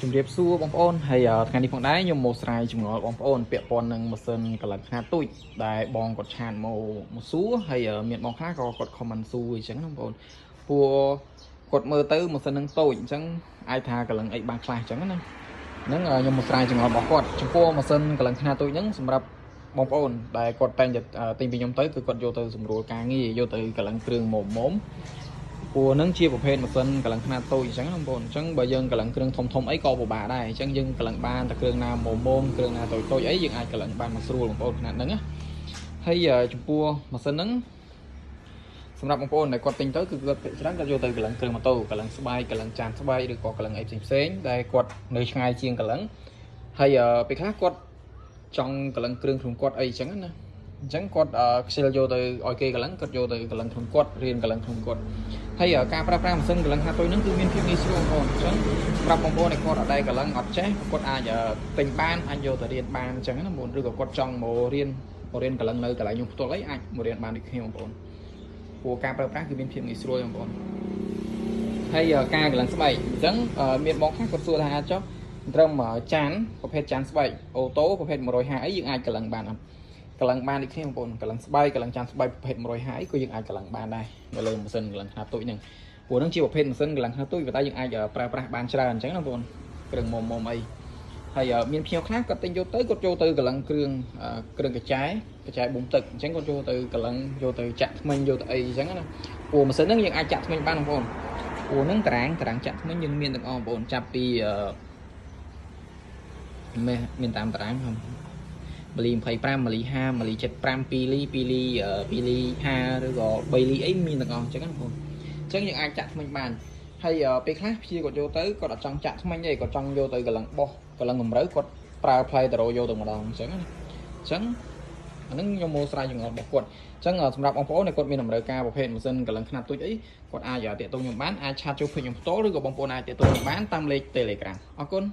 ជំរាបសួរបងប្អូនហើយថ្ងៃនេះផងដែរខ្ញុំមកស្រាយចម្ងល់បងប្អូនពាក់ព័ន្ធនឹងម៉ាស៊ីនកលិតខ្នាតទូចដែលបងគាត់ឆានមកសួរហើយមានបងខ្លះក៏គាត់ comment សួរអញ្ចឹងណាបងប្អូនពួកគាត់មើលទៅម៉ាស៊ីននឹងតូចអញ្ចឹងអាចថាកលិតអីបានខ្លះអញ្ចឹងណាហ្នឹងខ្ញុំមកស្រាយចម្ងល់របស់គាត់ចំពោះម៉ាស៊ីនកលិតខ្នាតទូចហ្នឹងសម្រាប់បងប្អូនដែលគាត់តែងតែទិញពីខ្ញុំទៅគឺគាត់យកទៅសម្រួលការងារយកទៅកលិតគ្រឿងមុំពួកហ្នឹងជាប្រភេទម៉ាស៊ីនកលិតខ្នាតតូចអញ្ចឹងបងប្អូនអញ្ចឹងបើយើងកលិតគ្រឿងធំអីក៏ពិបាកដែរអញ្ចឹងយើងកលិតបានតែគ្រឿងណាមុំគ្រឿងណាតូចអីយើងអាចកលិតបានមកស្រួលបងប្អូនខ្នាតហ្នឹងណាហើយចំពោះម៉ាស៊ីនហ្នឹងសម្រាប់បងប្អូនដែលគាត់ទិញទៅគឺគាត់ច្រើនគាត់យកទៅកលិតគ្រឿងម៉ូតូកលិតស្បែកកលិតចានស្បែកឬក៏កលិតអីផ្សេងដែលគាត់នៅឆ្ងាយជាងកលិតហើយពេលខ្លះគាត់ចង់កលិតគ្រឿងក្នុងគាត់អីអញ្ចឹងណាអញ្ចឹងគាត់ខ្ជិលយកទៅឲ្យគេកលិតគាត់យកទៅកលិតក្នុងគាត់រៀនកលិតក្នុងគាត់ហើយការប្រើប្រាស់ម៉ាស៊ីនកលិតខ្នាតតូចហ្នឹងគឺមានភាពងាយស្រួលបងប្អូនអញ្ចឹងសម្រាប់បងប្អូនដែលគាត់អត់ដែលកលិតអត់ចេះគាត់អាចទិញបានអាចយកទៅរៀនបានអញ្ចឹងណាបងប្អូនឬក៏គាត់ចង់មករៀនកលិតនៅកន្លែងខ្ញុំផ្ទាល់អីអាចមករៀនបានដូចខ្ញុំបងប្អូនព្រោះការប្រើប្រាស់គឺមានភាពងាយស្រួលបងប្អូនហើយការកលិតស្បែកអញ្ចឹងមានបងខ្លះគាត់សួរថាចុះត្រឹមចានប្រភេទចានស្បែកអូតូប្រភេទ150អីយើងអាចកលិតបានអត់កលិតបានដូចគ្នាបងប្អូនកលិតស្បែកកលិតចានស្បែកប្រភេទ150អីក៏យើងអាចកលិតបានដែរនៅលើម៉ាស៊ីនកលិតខ្នាតតូចហ្នឹងព្រោះហ្នឹងជាប្រភេទម៉ាស៊ីនកលិតខ្នាតតូចប៉ុន្តែយើងអាចប្រើប្រាស់បានច្រើនអញ្ចឹងណាបងប្អូនគ្រឿងមុំអីហើយមានភ្ញៀវខ្លះគាត់ទិញយកទៅគាត់ចូលទៅកលិតគ្រឿងកញ្ចែប៊ុំទឹកអញ្ចឹងគាត់ចូលទៅកលិតយកទៅចាក់ថ្មិញយកទៅអីអញ្ចឹងណាព្រោះម៉ាស៊ីនហ្នឹងយើងអាចចាក់ថ្មិញបានបងប្អូនព្រោះហ្នឹងតារាងចាក់ថ្មិញយើងមានទាំងអស់បងប្អូនចាប់ពីមានតាមតារាងហ្នឹងមីលី25មីលី50មីលី75 2លី2លី2លី50ឬក៏3លីអីមានទាំងអស់អញ្ចឹងណាបងប្អូនអញ្ចឹងយើងអាចចាក់ថ្មិញបានហើយពេលខ្លះព្យាគាត់យកទៅគាត់អត់ចង់ចាក់ថ្មិញទេគាត់ចង់យកទៅកលឹងបោះកលឹងកម្រូវគាត់ប្រើផ្លែតារ៉ូយកទៅម្ដងអញ្ចឹងណាអញ្ចឹងអានឹងខ្ញុំមកស្រាវជ្រាវរបស់គាត់អញ្ចឹងសម្រាប់បងប្អូនដែលគាត់មានតម្រូវការប្រភេទម៉ាស៊ីនកលឹងខ្នាតទូចអីគាត់អាចទាក់ទងខ្ញុំបានអាចឆាតជួបខ្ញុំផ្ទាល់ឬក៏បងប្អូនអាចទាក់ទងខ្ញុំបានតាមលេខ Telegram អរគុណ